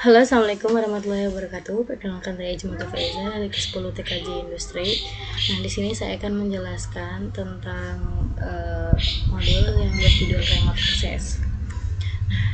Halo, assalamualaikum warahmatullahi wabarakatuh. Perkenalkan saya Ijma Faiza dari ke-10 TKJ Industri. Nah, di sini saya akan menjelaskan tentang modul yang berjudul Remote Access.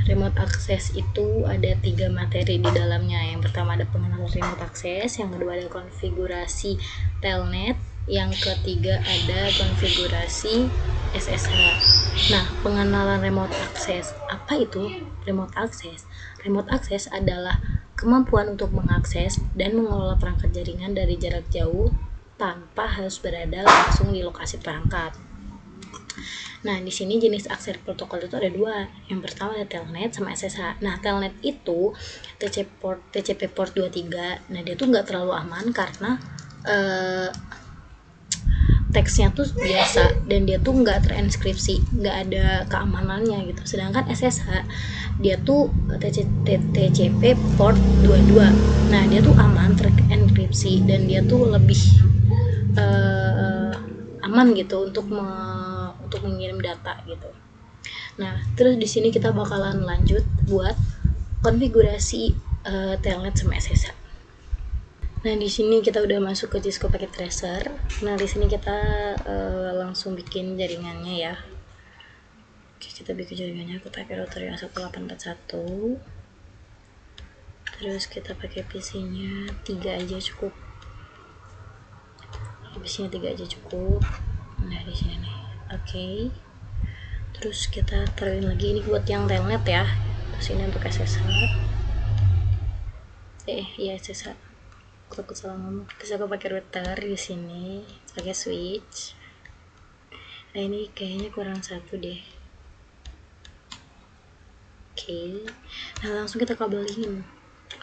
Remote Access itu ada 3 materi di dalamnya. Yang pertama ada pengenalan Remote Access, yang kedua ada konfigurasi Telnet, yang ketiga ada konfigurasi SSH. Nah, pengenalan Remote Access. Apa itu Remote Access? Remote Access adalah kemampuan untuk mengakses dan mengelola perangkat jaringan dari jarak jauh tanpa harus berada langsung di lokasi perangkat. Nah, di sini jenis akses protokol itu ada 2. Yang pertama ada Telnet sama SSH. Nah, Telnet itu TCP port 23. Nah, dia tuh nggak terlalu aman karena teksnya tuh biasa dan dia tuh nggak terinskripsi, nggak ada keamanannya gitu. Sedangkan SSH dia tuh TCP port 22. Nah, dia tuh aman, terenkripsi, dan dia tuh lebih aman gitu untuk mengirim data gitu. Nah, terus di sini kita bakalan lanjut buat konfigurasi Telnet sama SSH. Nah, di sini kita udah masuk ke Cisco Packet Tracer. Nah, di sini kita langsung bikin jaringannya ya. Oke, kita bikin jaringannya. Aku pakai router yang 1841. Terus kita pakai PC-nya 3 aja cukup. PC-nya 3 aja cukup. Nah, di sini nih. Oke. Terus kita taruhin lagi, ini buat yang Telnet ya. Terus ini untuk SSH. Iya SSH. Aku salah ngomong. Terus aku pakai router di sini, pakai switch. Nah, ini kayaknya kurang satu deh. Oke. Nah, langsung kita kabelin.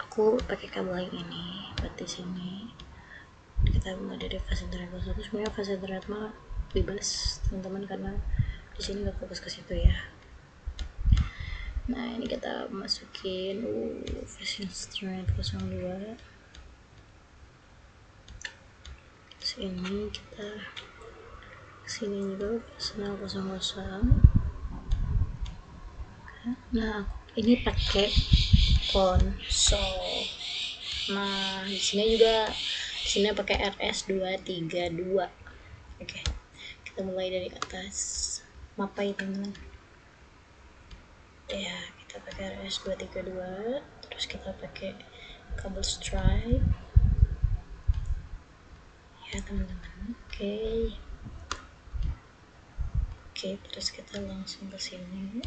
Aku pakai kabel yang ini buat di sini. Kita mulai dari fase internet satu. Sebenarnya fase internet mah bebas teman-teman karena di sini nggak fokus ke situ ya. Nah, ini kita masukin fase internet 02. Ini kita sini juga personal 00. Nah, ini pakai konsol. Nah, di sini pakai RS232. Oke. Kita mulai dari atas. Mapai teman-teman. Ya, kita pakai RS232, terus kita pakai kabel stripe. Ya teman-teman. Oke, terus kita langsung ke sini.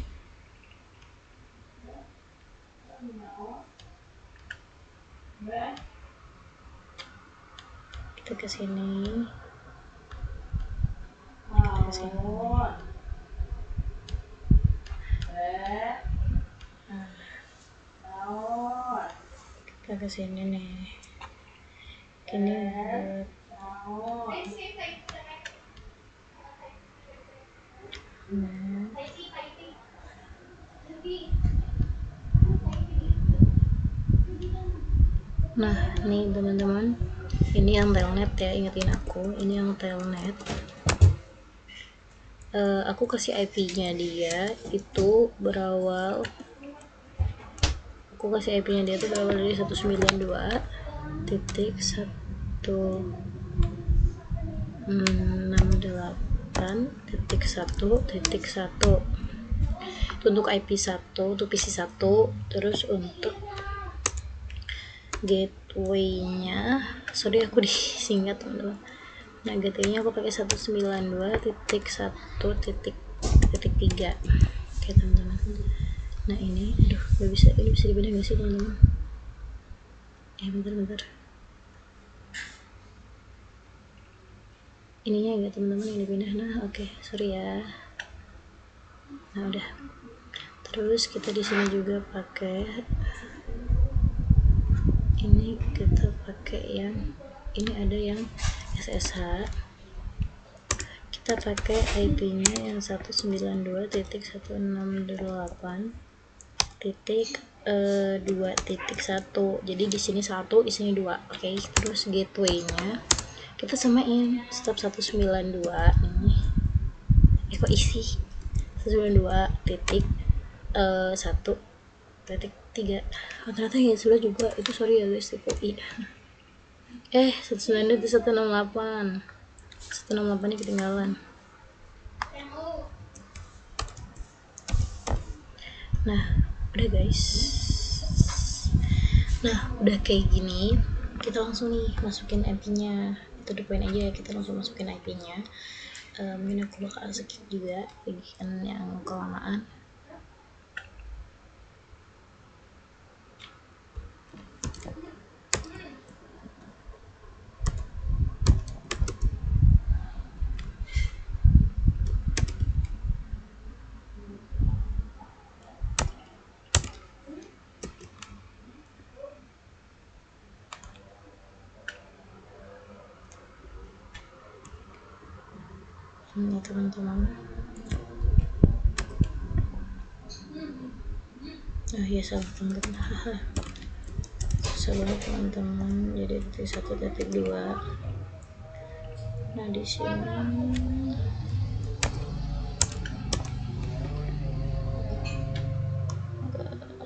Kita ke sini. Kita ke sini nih. Ini nah, nih teman-teman, ini yang Telnet ya, ingetin aku, ini yang Telnet. Aku kasih IP-nya dia itu berawal. Aku kasih IP-nya dia itu berawal dari 192.168.1.1. Itu untuk IP 1, untuk PC 1. Terus untuk gateway-nya, sorry aku disingkat teman-teman. Nah, gateway-nya aku pakai 192.1.3. Oke teman-teman. Nah, ini ini bisa dipindah nggak sih teman-teman? Bentar. Ininya enggak teman-teman yang dipindah. Nah, oke, sorry ya. Nah, udah. Terus kita di sini juga pakai ini, kita pakai yang ini, ada yang SSH. Kita pakai IP-nya yang 192.168.2.1. Jadi di sini 1, di sini 2. Oke, terus gateway-nya kita samain stop 192 ini. Kok isi 192.1.1 3. Ternyata ya sudah juga itu, sorry ya guys, tipe I. 192 itu 168 ini ketinggalan. Nah udah guys, nah udah kayak gini, kita langsung nih masukin IP nya, itu the point aja ya, kita langsung masukin IP nya. Mungkin aku bakal skip juga bagian yang kelamaan. Ini teman-teman, ya salah teman-teman, salah teman-teman, jadi titik 1.2. Nah di sini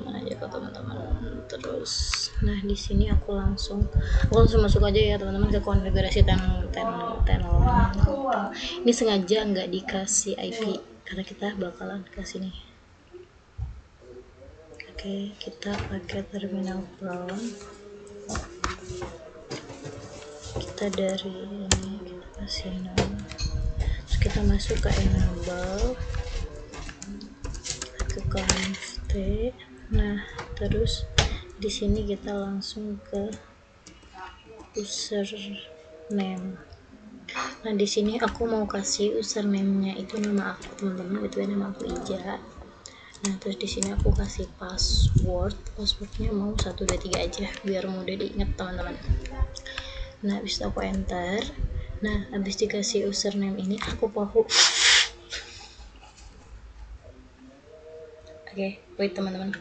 mana aja ke teman-teman terus. Nah di sini aku langsung masuk aja ya teman-teman ke konfigurasi channel. Ini sengaja nggak dikasih IP karena kita bakalan kasih nih. Oke, kita pakai terminal prompt. Kita dari ini kita kasih nol, terus kita masuk ke enable, ke const. Nah terus di sini kita langsung ke username. Nah di sini aku mau kasih username-nya itu nama aku teman-teman, itu nama aku Ija. Nah terus di sini aku kasih passwordnya mau 1 2 3 aja biar mudah diingat teman-teman. Nah habis itu aku enter. Nah habis dikasih username ini aku poho. Oke, wait teman-teman.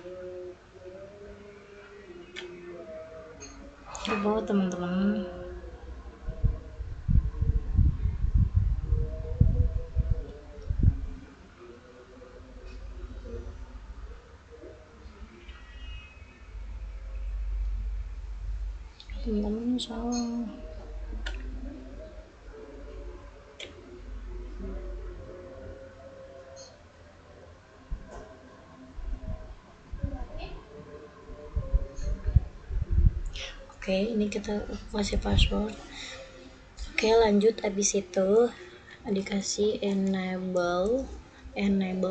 Aku teman-teman. Teman-teman salah. Oke, ini kita kasih password. Oke, lanjut. Habis itu dikasih enable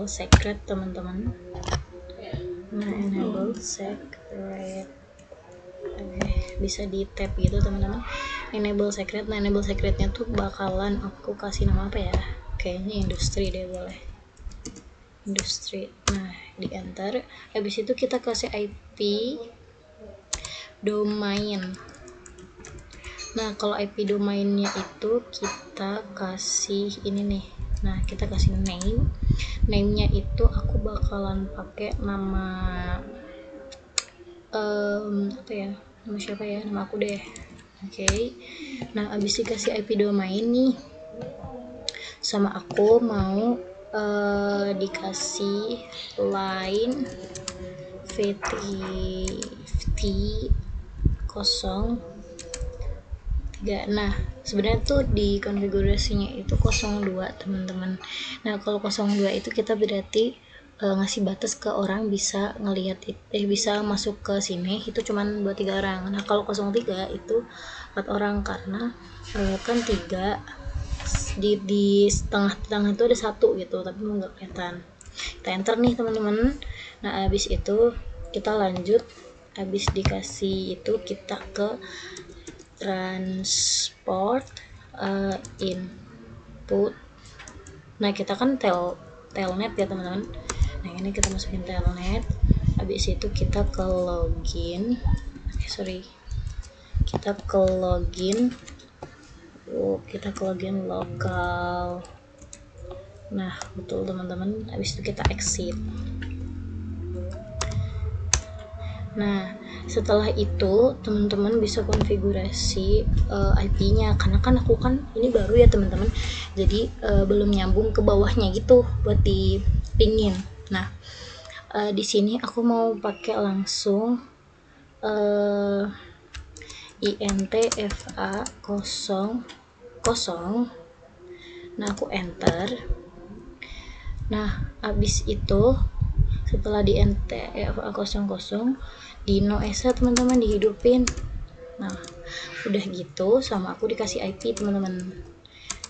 secret teman-teman. Nah, enable secret. Oke, bisa di tab gitu teman-teman. Enable secret. Nah, enable secretnya tuh bakalan aku kasih nama apa ya? Kayaknya industri deh, boleh. Industri. Nah, di enter. Habis itu kita kasih IP domain. Nah kalau IP domainnya itu kita kasih ini nih. Nah kita kasih name-nya itu aku bakalan pakai nama apa ya, nama siapa ya, nama aku deh. Oke. Nah abis dikasih IP domain nih, sama aku mau dikasih line vt 03. Nah sebenarnya tuh di konfigurasinya itu 02 teman-teman. Nah kalau 02 itu kita berarti ngasih batas ke orang bisa ngelihat bisa masuk ke sini itu cuman buat 3 orang. Nah kalau 03 itu 4 orang karena kan 3 di tengah itu ada 1 gitu tapi nggak kelihatan. Kita enter nih teman-teman. Nah habis itu kita lanjut, habis dikasih itu kita ke transport input. Nah kita kan telnet ya teman-teman. Nah ini kita masukin telnet. Habis itu kita ke login. Kita ke login. Kita ke login lokal. Nah betul teman-teman. Habis itu kita exit. Nah setelah itu teman-teman bisa konfigurasi IP-nya, karena kan aku kan ini baru ya teman-teman, jadi belum nyambung ke bawahnya gitu buat dipingin. Nah Di sini aku mau pakai langsung INTFA 00. Nah, aku enter. Nah, habis itu setelah di INTFA 00 di no ESA teman-teman dihidupin. Nah, udah gitu sama aku dikasih IP teman-teman.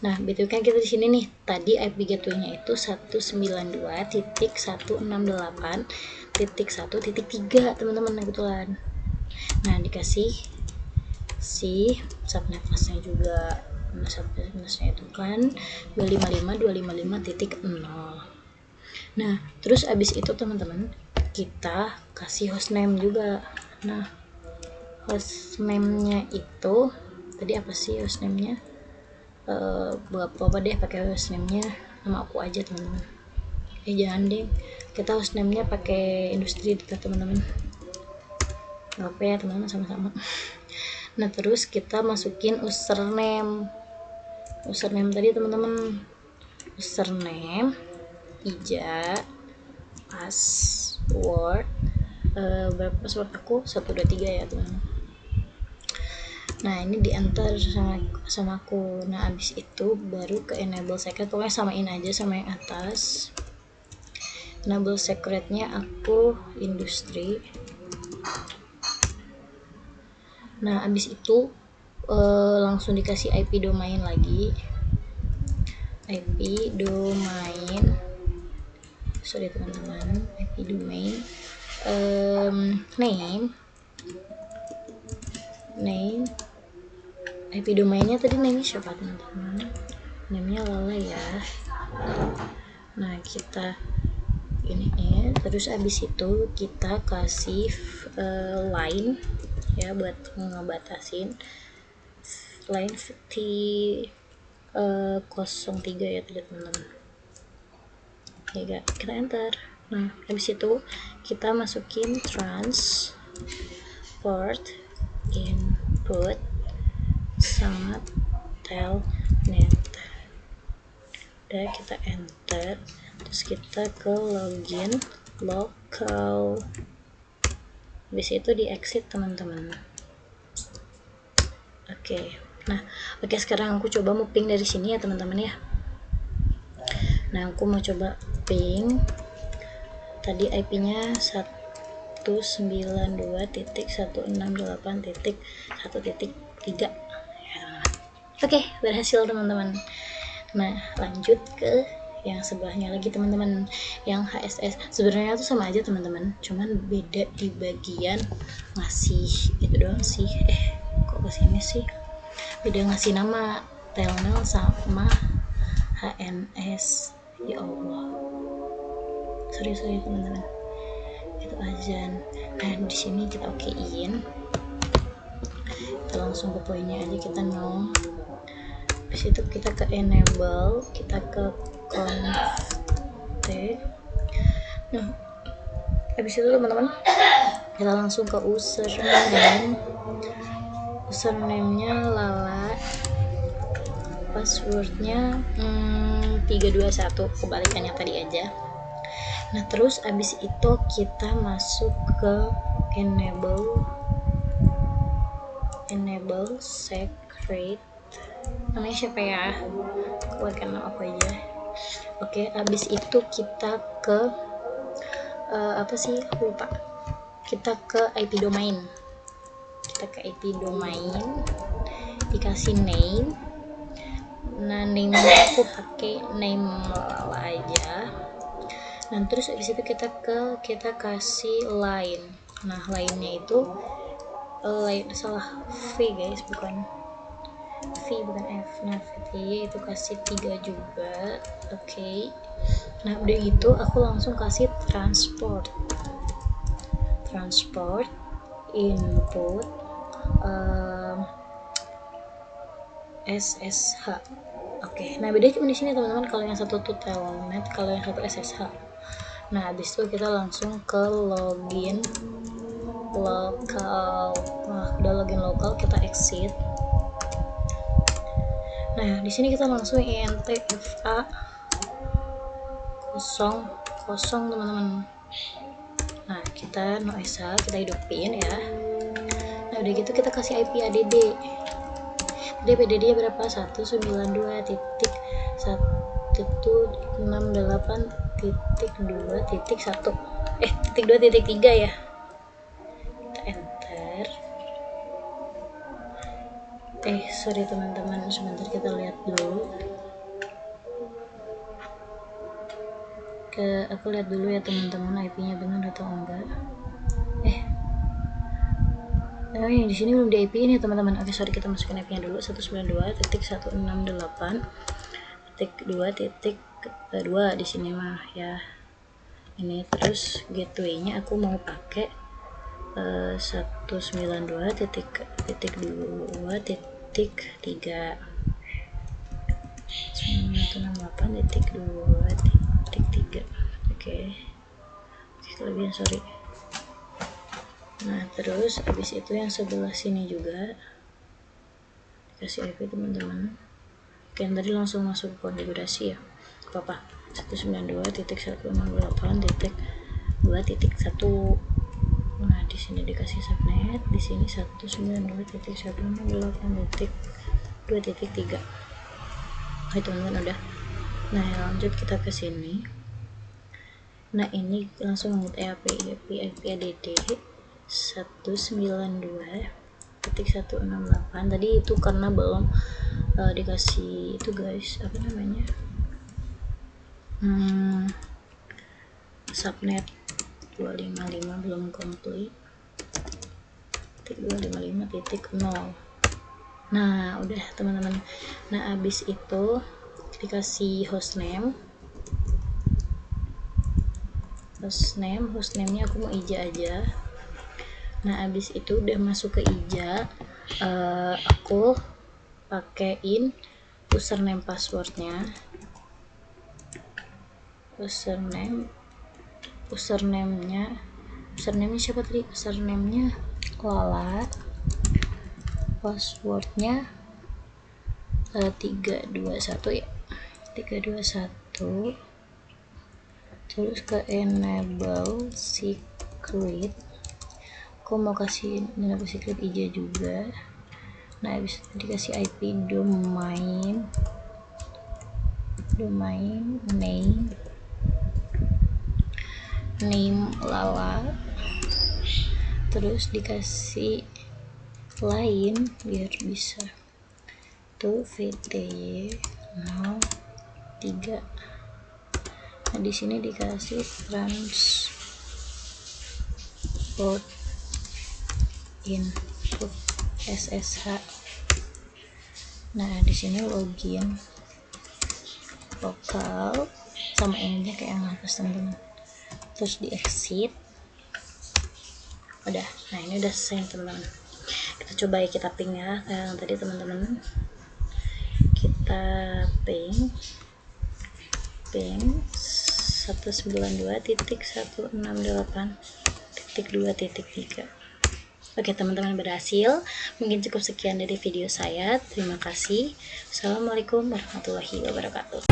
Nah, betul kan kita di sini nih. Tadi IP gateway-nya itu 192.168.1.3 teman-teman, kebetulan. Nah, dikasih si subnet masknya juga. Nah, subnet masknya itu kan 255.255.0. Nah, terus abis itu teman-teman kita kasih hostname juga. Nah, hostname-nya itu tadi apa sih hostname-nya? Apa deh pakai hostname-nya nama aku aja teman-teman. Jangan deh, kita hostname-nya pakai industri kita teman-teman. Gak apa ya teman-teman, sama-sama. Nah, terus kita masukin username tadi teman-teman. Username, ija, password, berapa password aku? 123 ya teman-teman. Nah, ini di enter sama aku. Nah, abis itu baru ke enable secret, pokoknya samain aja sama yang atas. Enable secretnya aku industri. Nah, abis itu langsung dikasih IP domain lagi. IP domain, sorry teman-teman, IP domain, name, IP domainnya tadi name siapa teman-teman? Namanya Lala ya. Nah, kita ini terus abis itu kita kasih line ya buat ngebatasin line 03 ya teman-teman. Ya, kita enter. Nah, habis itu kita masukin transport input sama telnet. Udah, kita enter. Terus kita ke login local. Habis itu di exit teman-teman. Oke. Nah, sekarang aku coba mau ping dari sini ya teman-teman ya. Nah, aku mau coba ping. Tadi IP-nya 192.168.1.3 ya. Oke, berhasil teman-teman. Nah, lanjut ke yang sebelahnya lagi teman-teman, yang HSS. Sebenarnya tuh sama aja teman-teman, cuman beda di bagian ngasih itu doang sih. Kok kesini sih? Beda ngasih nama telnel sama HNS. Ya Allah, sorry teman-teman, itu azan. Nah, di sini kita okein, kita langsung ke poinnya aja, kita no. Habis itu kita ke enable, kita ke conf. Nah, habis itu teman-teman kita langsung ke username-nya Lala, passwordnya 321, kebalikannya tadi aja. Nah, terus abis itu kita masuk ke enable secret. Namanya siapa ya? Keluarkan nama aku aja. Oke, abis itu kita ke apa sih? Aku lupa. Kita ke IP domain. Dikasih name. Nah, name aku pakai name Lala aja. Nah, terus abis itu kita kasih line. Nah, line-nya itu salah V guys, bukan F. Nah, V itu kasih 3 juga. Oke. Nah, udah gitu aku langsung kasih transport input SSH. Oke. Nah, beda cuma di sini teman-teman, kalau yang satu tuh telnet, kalau yang satu SSH. Nah, habis itu kita langsung ke login lokal. Nah, udah login lokal, kita exit. Nah, di sini kita langsung INTFA 00 teman-teman. Nah, kita no ESA, kita hidupin ya. Nah, udah gitu kita kasih IP ADD. Jadi PDD berapa? 192.168.2.1 titik 2.3 ya. Kita enter. Sorry teman-teman, sebentar kita lihat dulu. Aku lihat dulu ya teman-teman, IP-nya benar atau enggak. Yang di sini belum di IP ini teman-teman. Oke, sorry, kita masukin IP-nya dulu. 192.168.2.2 di sini mah ya. Ini terus gateway-nya aku mau pakai 192.2.3 168.2.3. Oke, kelebihan, sorry. Nah, terus habis itu yang sebelah sini juga kasih IP teman-teman. Oke, tadi langsung masuk konfigurasi ya, apa 192.168.2.1. Nah, di sini dikasih subnet, di sini 192.168.2.3. Oke teman-teman, udah. Nah, lanjut kita ke sini. Nah, ini langsung ngut IP ADD 192.168. Tadi itu karena belum dikasih itu guys, apa namanya, subnet 255 belum komplit. 255.0. Nah, udah teman-teman. Nah, habis itu dikasih hostname. Hostname-nya aku mau IJA aja. Nah, habis itu udah masuk ke IJA, aku pakein username passwordnya. Username-nya siapa tadi? Username-nya Lala. Passwordnya 321 ya. 321. Terus ke enable secret. Aku mau kasih enable secret IJA juga. Nah, habis itu dikasih IP domain name Lala. Terus dikasih lain biar bisa tuh VTY 03. Nah, di sini dikasih transport input SSH. Nah, di sini login lokal sama ininya kayak yang atas teman-teman. Terus di exit. Udah. Nah, ini udah selesai teman-teman. Kita coba ya, kita ping ya kayak yang tadi teman-teman. Kita ping 192.168.2.3. Oke teman-teman, berhasil. Mungkin cukup sekian dari video saya. Terima kasih. Assalamualaikum warahmatullahi wabarakatuh.